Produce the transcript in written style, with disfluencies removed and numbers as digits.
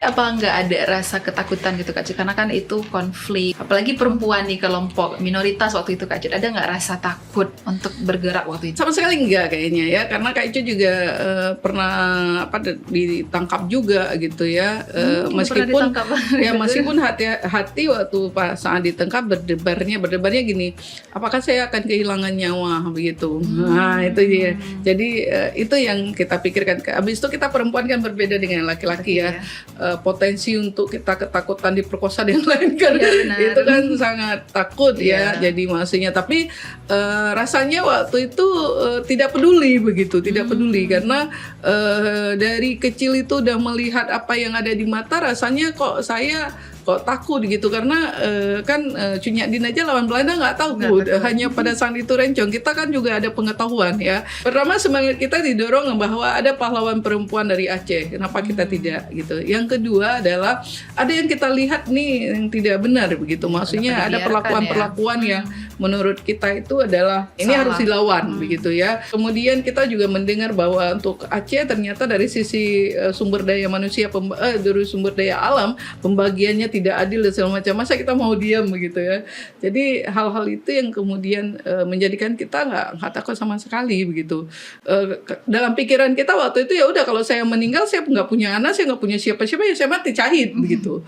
Apa nggak ada rasa ketakutan gitu Kak Cid? Karena kan itu konflik, apalagi perempuan nih kelompok minoritas waktu itu Kak Cid, ada nggak rasa takut untuk bergerak waktu itu? Sama sekali enggak kayaknya ya, karena Kak Ico juga pernah ditangkap juga gitu ya. Meskipun meskipun hati waktu pas saat ditangkap berdebarnya gini, apakah saya akan kehilangan nyawa begitu. Nah itu dia. Jadi itu yang kita pikirkan. Habis itu kita perempuan kan berbeda dengan laki-laki ya. Potensi untuk kita ketakutan diperkosa dan lain kan itu kan sangat takut ya. Jadi maksudnya, tapi rasanya waktu itu tidak peduli begitu, tidak peduli karena dari kecil itu udah melihat apa yang ada di mata, rasanya kok saya takut gitu karena Cunyak Din aja lawan Belanda nggak takut, hanya pada saat itu Rencong. Kita kan juga ada pengetahuan ya. Pertama semangat kita didorong bahwa ada pahlawan perempuan dari Aceh, kenapa kita tidak gitu. Yang kedua adalah ada yang kita lihat nih yang tidak benar begitu, maksudnya ada perlakuan-perlakuan yang menurut kita itu adalah ini harus dilawan begitu ya. Kemudian kita juga mendengar bahwa untuk Aceh ternyata dari sisi sumber daya manusia, dari sumber daya alam pembagiannya tidak adil dan segala macam, masa kita mau diam begitu ya. Jadi hal-hal itu yang kemudian menjadikan kita nggak takut sama sekali begitu. Dalam pikiran kita waktu itu ya udah, kalau saya meninggal saya nggak punya anak, saya nggak punya siapa-siapa, ya saya mati syahid begitu.